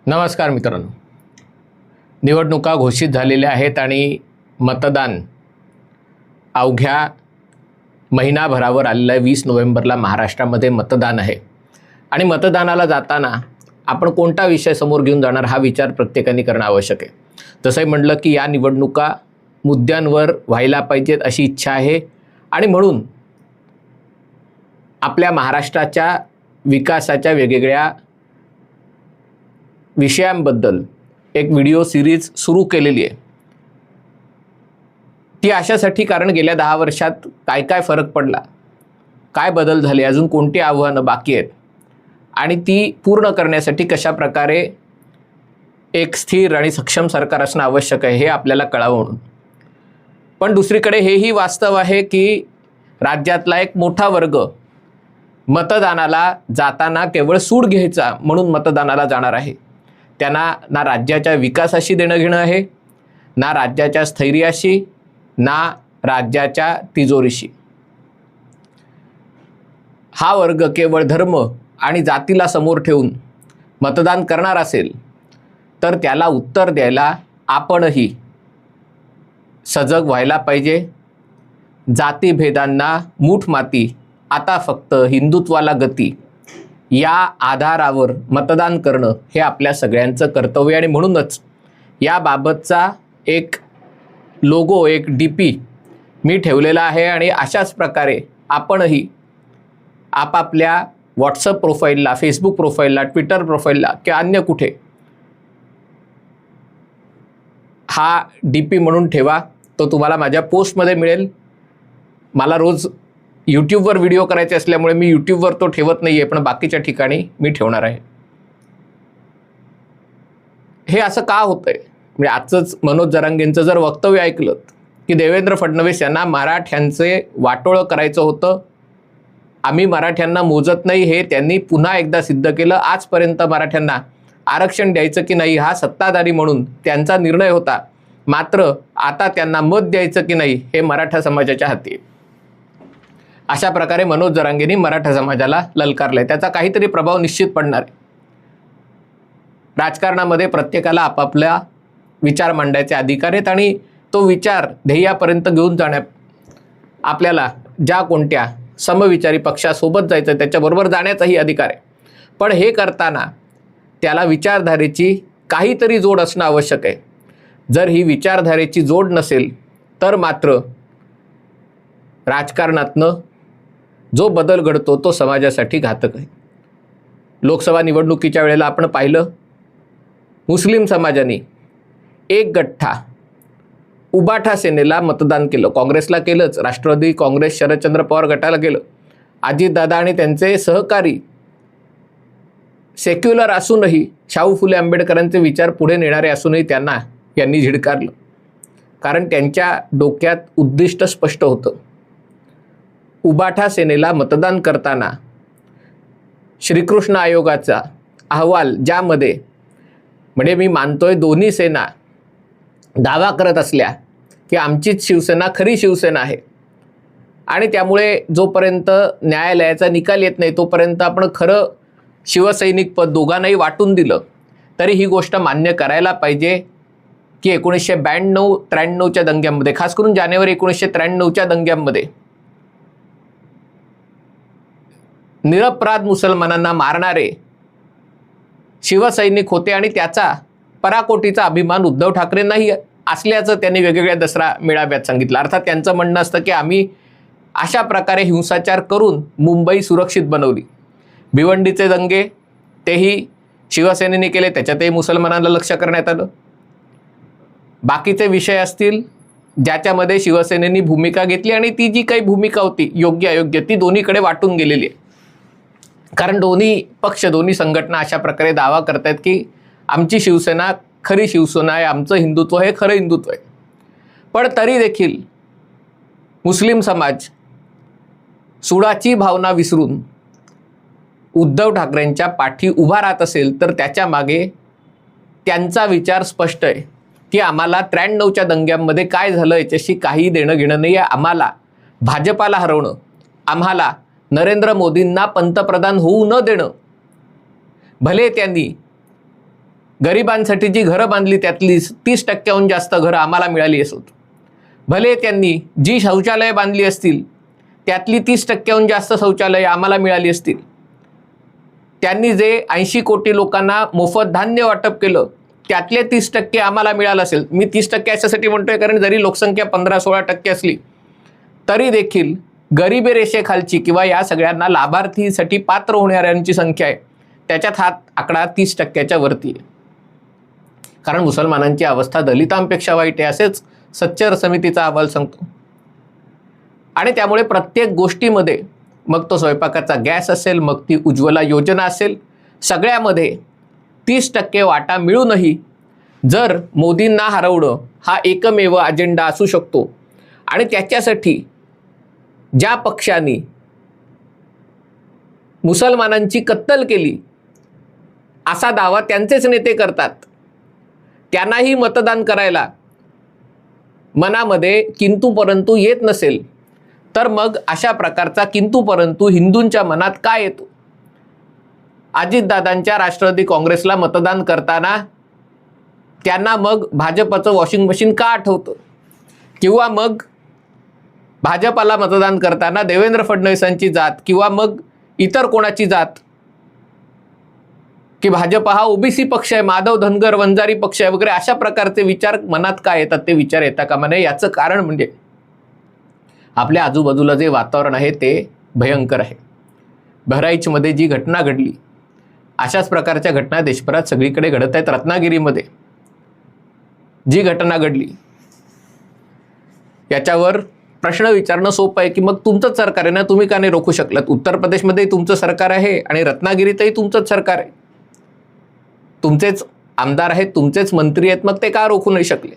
नमस्कार मित्रांनो, निवडणुका घोषित झालेल्या आहेत आणि मतदान अवघ्या महिनाभरावर आलेलं आहे. 20 नोव्हेंबरला महाराष्ट्रामध्ये मतदान आहे आणि मतदानाला जाताना आपण कोणता विषय समोर घेऊन जाणार हा विचार प्रत्येकाने करणं आवश्यक आहे. तसंही म्हटलं की या निवडणुका मुद्द्यांवर व्हायला पाहिजेत अशी इच्छा आहे आणि म्हणून आपल्या महाराष्ट्राच्या विकासाच्या वेगवेगळ्या विषयांबद्दल एक व्हिडिओ सिरीज सुरू केलेली आहे. ती अशासाठी कारण गेल्या 10 वर्षात काय काय फरक पडला, काय बदल झाले, अजून कोणती आव्हानं बाकी आहेत आणि ती पूर्ण करण्यासाठी कशा प्रकारे एक स्थिर आणि सक्षम सरकार असणं आवश्यक आहे हे आपल्याला कळावं म्हणून. पण दुसरीकडे हेही वास्तव आहे की राज्यातला एक मोठा वर्ग मतदानाला जाताना केवळ सूड घ्यायचा म्हणून मतदानाला जाणार आहे. त्यांना ना राज्याच्या विकासाशी देणं घेणं आहे, ना राज्याच्या स्थैर्याशी, ना राज्याच्या तिजोरीशी. हा वर्ग केवळ धर्म आणि जातीला समोर ठेवून मतदान करणार असेल तर त्याला उत्तर द्यायला आपणही सजग व्हायला पाहिजे. जातीभेदांना मूठ माती, आता फक्त हिंदुत्वाला गती या आधारावर मतदान करणं हे आपल्या सगळ्यांचं कर्तव्य आणि म्हणूनच याबाबतचा एक लोगो, एक DP मी ठेवलेला आहे आणि अशाच प्रकारे आपणही आपापल्या व्हॉट्सअप प्रोफाईलला, फेसबुक प्रोफाईलला, ट्विटर प्रोफाईलला किंवा अन्य कुठे हा DP म्हणून ठेवा. तो तुम्हाला माझ्या पोस्टमध्ये मिळेल. मला रोज यूट्यूबवर व्हिडिओ करायचे असल्यामुळे मी यूट्यूबवर तो ठेवत नाही आहे, पण बाकीच्या ठिकाणी मी ठेवणार आहे. हे असं का होतं आहे? म्हणजे आजचंच मनोज जरांगेंचं जर वक्तव्य ऐकलं की देवेंद्र फडणवीस यांना मराठ्यांचे वाटोळं करायचं होतं, आम्ही मराठ्यांना मोजत नाही हे त्यांनी पुन्हा एकदा सिद्ध केलं. आजपर्यंत मराठ्यांना आरक्षण द्यायचं की नाही हा सत्ताधारी म्हणून त्यांचा निर्णय होता, मात्र आता त्यांना मत द्यायचं की नाही हे मराठा समाजाच्या हाती. अशा प्रकारे मनोज जरांगेंनी मराठा समाजाला ललकारलंय. त्याचा काहीतरी प्रभाव निश्चित पडणार आहे. राजकारणामध्ये प्रत्येकाला आपापला विचार मांडायचे अधिकार आहेत आणि तो विचार ध्येयापर्यंत घेऊन जाण्यात आपल्याला ज्या कोणत्या समविचारी पक्षासोबत जायचं त्याच्याबरोबर जाण्याचाही अधिकार आहे. पण हे करताना त्याला विचारधारेची काहीतरी जोड असणं आवश्यक आहे. जर ही विचारधारेची जोड नसेल तर मात्र राजकारणातनं जो बदल घडतो तो समाजासाठी घातक आहे. लोकसभा निवडणुकीच्या वेळेला आपण पाहिलं, मुस्लिम समाजाने एक गठ्ठा उबाठा सेनेला मतदान केलं. काँग्रेसला केलंच, राष्ट्रवादी काँग्रेस शरदचंद्र पवार गटाला केलं. अजितदादा आणि त्यांचे सहकारी सेक्युलर असूनही, शाहू फुले आंबेडकरांचे विचार पुढे नेणारे असूनही त्यांना यांनी झिडकारलं. कारण त्यांच्या डोक्यात उद्दिष्ट स्पष्ट होतं. उबाठा सेनेला मतदान करताना श्रीकृष्ण आयोगाचा अहवाल, ज्यामध्ये म्हणजे मी मानतोय दोन्ही सेना दावा करत असल्या की आमचीच शिवसेना खरी शिवसेना आहे आणि त्यामुळे जोपर्यंत न्यायालयाचा निकाल येत नाही तोपर्यंत आपण खरं शिवसैनिक पद दोघांनाही वाटून दिलं तरी ही गोष्ट मान्य करायला पाहिजे की 1992-93च्या दंग्यांमध्ये, खास करून जानेवारी 1993च्या दंग्यांमध्ये निरपराध मुसलमानांना मारणारे शिवसैनिक होते आणि त्याचा पराकोटीचा अभिमान उद्धव ठाकरेंनाही असल्याचं त्यांनी वेगवेगळ्या दसरा मेळाव्यात सांगितलं. अर्थात त्यांचं म्हणणं असतं की आम्ही अशा प्रकारे हिंसाचार करून मुंबई सुरक्षित बनवली. भिवंडीचे दंगे तेही शिवसेनेने केले, त्याच्यातही मुसलमानांना लक्ष करण्यात आलं. बाकीचे विषय असतील ज्याच्यामध्ये शिवसेनेने भूमिका घेतली आणि ती जी काही भूमिका होती योग्य अयोग्य ती दोन्हीकडे वाटून गेलेली आहे. कारण दोन्ही पक्ष, दोन्ही संघटना अशा प्रकारे दावा करतायत की आमची शिवसेना खरी शिवसेना आहे, आमचं हिंदुत्व हे खरं हिंदुत्व आहे. पण तरी देखील मुस्लिम समाज सुडाची भावना विसरून उद्धव ठाकरेंच्या पाठी उभा राहत असेल तर त्याच्या मागे त्यांचा विचार स्पष्ट आहे की आम्हाला 93च्या दंग्यांमध्ये काय झालं याच्याशी काही देणं घेणं नाही आहे. आम्हाला भाजपाला हरवणं, आम्हाला नरेंद्र मोदींना पंतप्रधान होऊ न देणं. भले त्यांनी गरिबांसाठी जी घरं बांधली त्यातली 30% जास्त घरं आम्हाला मिळाली असोत. भले त्यांनी जी शौचालय बांधली असतील त्यातली 30% जास्त शौचालय आम्हाला मिळाली असतील. त्यांनी जे 80 कोटी लोकांना मोफत धान्य वाटप केलं त्यातले 30% आम्हाला मिळालं असेल. मी 30% याच्यासाठी म्हणतोय कारण जरी लोकसंख्या 15-16% असली तरी देखील गरिबी रेषेखालची किंवा या सगळ्यांना लाभार्थीसाठी पात्र होणाऱ्यांची संख्या आहे त्याच्यात हा आकडा 30%च्या वरती आहे. कारण मुसलमानांची अवस्था दलितांपेक्षा वाईट आहे असेच सच्चर समितीचा अहवाल सांगतो. आणि त्यामुळे प्रत्येक गोष्टीमध्ये, मग तो स्वयंपाकाचा गॅस असेल, मग ती उज्ज्वला योजना असेल, सगळ्यामध्ये 30% वाटा मिळूनही जर मोदींना हरवणं हा एकमेव अजेंडा असू शकतो आणि त्याच्यासाठी ज्या पक्षांनी मुसलमानांची कत्तल केली असा दावा त्यांचेच नेते करतात, त्यांनाही मतदान करायला मनामध्ये किंतु परंतु येत नसेल तर मग अशा प्रकारचा किंतु परंतु हिंदूंच्या मनात काय येतो? अजितदादांच्या राष्ट्रवादी काँग्रेसला मतदान करताना त्यांना मग भाजपचं वॉशिंग मशीन का आठवतं? किंवा मग भाजपाला मतदान करताना देवेंद्र फडणवीसांची जात किंवा मग इतर कोणाची जात, की भाजप हा ओबीसी पक्ष आहे, माधव धनगर वंजारी पक्ष आहे वगैरे, अशा प्रकारचे विचार मनात का येतात? ते विचार येता कामा नये. याचं कारण म्हणजे आपल्या आजूबाजूला जे वातावरण आहे ते भयंकर आहे. बहराईचमध्ये जी घटना घडली अशाच प्रकारच्या घटना देशभरात सगळीकडे घडत आहेत. रत्नागिरीमध्ये जी घटना घडली याच्यावर प्रश्न विचारणं सोपं आहे की मग तुमचंच सरकार आहे ना, तुम्ही का नाही रोखू शकलात? उत्तर प्रदेशमध्येही तुमचं सरकार आहे आणि रत्नागिरीतही तुमचंच सरकार आहे, तुमचेच आमदार आहेत, तुमचेच मंत्री आहेत, मग ते का रोखू नाही शकले?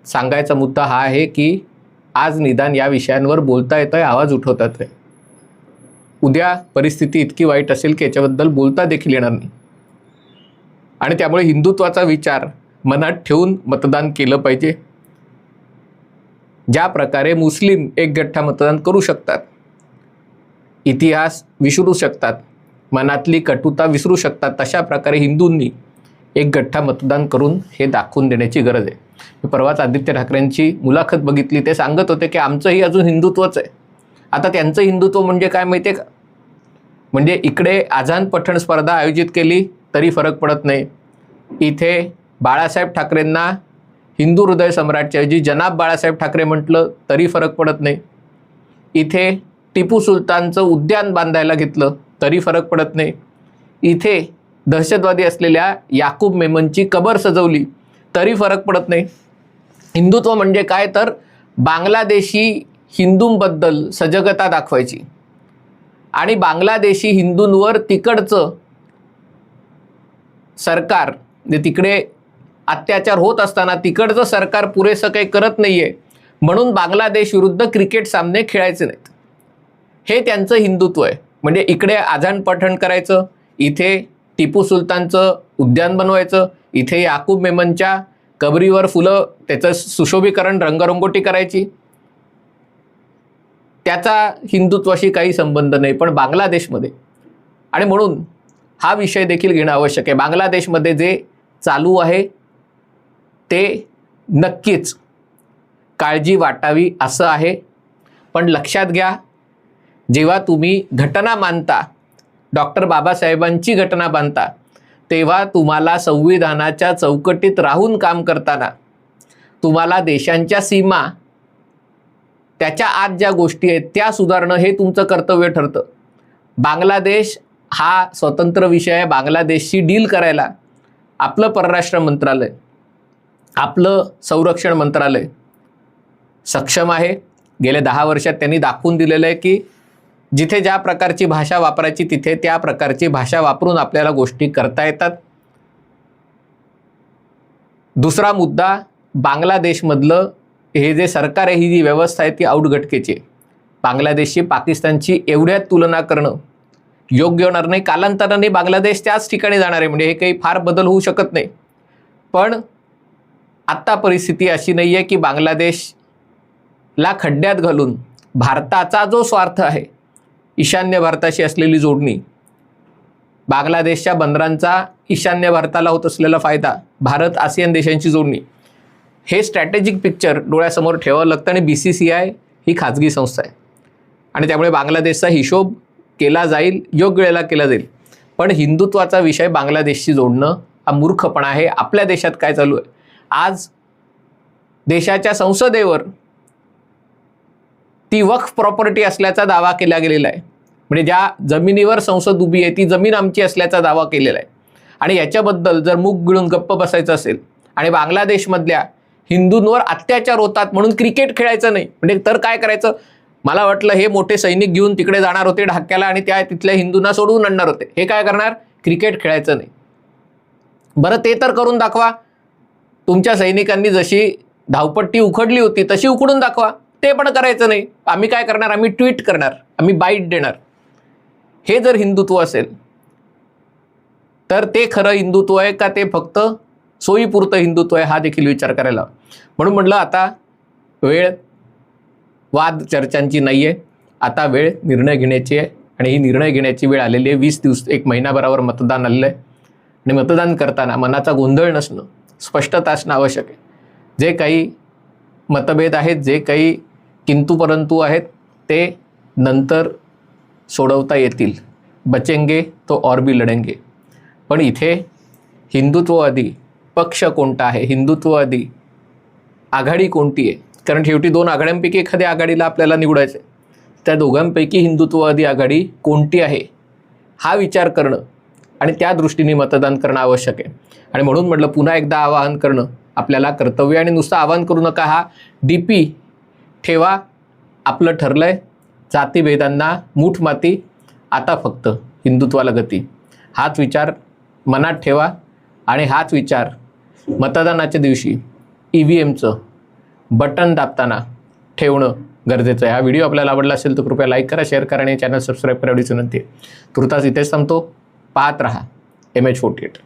सांगायचा मुद्दा हा आहे की आज निदान या विषयांवर बोलता येतंय, आवाज उठवतात आहे. उद्या परिस्थिती इतकी वाईट असेल की याच्याबद्दल बोलता देखील येणार नाही. आणि त्यामुळे हिंदुत्वाचा विचार मनात ठेवून मतदान केलं पाहिजे. ज्या प्रकारे मुस्लिम एक गठ्ठा मतदान करू शकतात, इतिहास विसरू शकतात, मनातली कटुता विसरू शकतात, तशा प्रकारे हिंदूंनी एक गठ्ठा मतदान करून हे दाखवून देण्याची गरज आहे. मी परवाच आदित्य ठाकरेंची मुलाखत बघितली. ते सांगत होते की आमचंही अजून हिंदुत्वच आहे. आता त्यांचं हिंदुत्व म्हणजे काय माहिती आहे का? म्हणजे इकडे आझान पठण स्पर्धा आयोजित केली तरी फरक पडत नाही, इथे बाळासाहेब ठाकरेंना हिंदू हृदय सम्राटच्या ऐवजी जनाब बाळासाहेब ठाकरे म्हटलं तरी फरक पडत नाही, इथे टिपू सुलतानचं उद्यान बांधायला घेतलं तरी फरक पडत नाही, इथे दहशतवादी असलेल्या याकूब मेमनची कबर सजवली तरी फरक पडत नाही. हिंदुत्व म्हणजे काय तर बांगलादेशी हिंदूंबद्दल सजगता दाखवायची आणि बांगलादेशी हिंदूंवर तिकडचं सरकार, तिकडे अत्याचार होत असताना तिकडचं सरकार पुरेसं काही करत नाही आहे म्हणून बांगलादेश विरुद्ध क्रिकेट सामने खेळायचे नाहीत, हे त्यांचं हिंदुत्व आहे. म्हणजे इकडे आझान पठण करायचं, इथे टिपू सुलतानचं उद्यान बनवायचं, इथे याकूब मेमनच्या कबरीवर फुलं, त्याचं सुशोभीकरण, रंगरंगोटी करायची, त्याचा हिंदुत्वाशी काही संबंध नाही. पण बांगलादेशमध्ये, आणि म्हणून हा विषय देखील घेणं आवश्यक आहे, बांगलादेशमध्ये जे चालू आहे ते नक्कीच काळजी वाटावी असं आहे. पण लक्षात घ्या, जेव्हा तुम्ही घटना मानता, डॉक्टर बाबासाहेबांची घटना मानता, तेव्हा तुम्हाला संविधानाच्या चौकटीत राहून काम करताना तुम्हाला देशांच्या सीमा, त्याच्या आत ज्या गोष्टी आहेत त्या सुधारणं हे तुमचं कर्तव्य ठरतं. बांगलादेश हा स्वतंत्र विषय आहे. बांगलादेशशी डील करायला आपलं परराष्ट्र मंत्रालय, आपलं संरक्षण मंत्रालय सक्षम आहे. गेल्या 10 वर्षात त्यांनी दाखवून दिलेलं आहे की जिथे ज्या प्रकारची भाषा वापरायची तिथे त्या प्रकारची भाषा वापरून आपल्याला गोष्टी करता येतात. दुसरा मुद्दा, बांगलादेशमधलं हे जे सरकार आहे, ही जी व्यवस्था आहे ती आउटघटकेची आहे. बांगलादेशची पाकिस्तानची एवढ्यात तुलना करणं योग्य होणार नाही. कालांतराने बांगलादेश त्याच ठिकाणी जाणार आहे, म्हणजे हे काही फार बदल होऊ शकत नाही. पण आत्ता परिस्थिती अशी नाही आहे की बांगलादेशला खड्ड्यात घालून भारताचा जो स्वार्थ आहे, ईशान्य भारताशी असलेली जोडणी, बांगलादेशच्या बंदरांचा ईशान्य भारताला होत असलेला फायदा, भारत आसियान देशांची जोडणी, हे स्ट्रॅटेजिक पिक्चर डोळ्यासमोर ठेवावं लागतं. आणि BCCI ही खाजगी संस्था आहे आणि त्यामुळे बांगलादेशचा हिशोब केला जाईल, योग्य वेळेला केला जाईल. पण हिंदुत्वाचा विषय बांगलादेशशी जोडणं हा मूर्खपणा आहे. आपल्या देशात काय चालू आहे, आज देशाच्या संसदेवर ती वक्फ प्रॉपर्टी असल्याचा दावा केला गेलेला आहे. म्हणजे ज्या जमिनीवर संसद उभी आहे ती जमीन आमची असल्याचा दावा केलेला आहे. आणि याच्याबद्दल जर मूग गिळून गप्प बसायचं असेल आणि बांगलादेशमधल्या हिंदूंवर अत्याचार होतात म्हणून क्रिकेट खेळायचं नाही, म्हणजे तर काय करायचं. मला वाटलं हे मोठे सैनिक घेऊन तिकडे जाणार होते ढाक्याला आणि त्या तिथल्या हिंदूंना सोडवून आणणार होते. हे काय करणार, क्रिकेट खेळायचं नाही. बरं ते तर करून दाखवा. तुमच्या सैनिकांनी जशी धावपट्टी उखडली होती तशी उखडून दाखवा. ते पण करायचं नाही. आम्ही काय करणार, आम्ही ट्विट करणार, आम्ही बाईट देणार. हे जर हिंदुत्व असेल तर ते खरं हिंदुत्व आहे का ते फक्त सोयीपुरतं हिंदुत्व आहे, हा देखील विचार करायला. म्हणून म्हटलं आता वेळ वाद चर्चांची नाही आहे, आता वेळ निर्णय घेण्याची आहे. आणि ही निर्णय घेण्याची वेळ आलेली आहे. 20 दिवस, एक महिनाभरावर मतदान आलेलं आहे. आणि मतदान करताना मनाचा गोंधळ नसणं, स्पष्टता असणं आवश्यक आहे. जे काही मतभेद आहेत, जे काही किंतु परंतु आहेत, ते नंतर सोडवता येतील. बचेंगे तो और भी लढेंगे. पण इथे हिंदुत्ववादी पक्ष कोणता आहे, हिंदुत्ववादी आघाडी कोणती आहे, कारण शेवटी 2 आघाड्यांपैकी एखाद्या आघाडीला आपल्याला निवडायचं आहे. त्या दोघांपैकी हिंदुत्ववादी आघाडी कोणती आहे हा विचार करणं आणि त्या दृष्टीने मतदान करणं आवश्यक आहे. आणि म्हणून म्हटलं पुन्हा एकदा आवाहन करणं आपल्याला कर्तव्य. आणि नुसतं आवाहन करू नका, हा DP ठेवा. आपलं ठरलं आहे, जातीभेदांना मूठ माती, आता फक्त हिंदुत्वाला गती. हाच विचार मनात ठेवा आणि हाच विचार मतदानाच्या दिवशी EVMचं बटन दाबताना ठेवणं गरजेचं आहे. हा व्हिडिओ आपल्याला आवडला असेल तर कृपया लाईक करा, शेअर करा आणि चॅनल सबस्क्राईब करा एवढीच विनंती आहे. तुर्तास इथेच थांबतो. पाहत रहा MH48.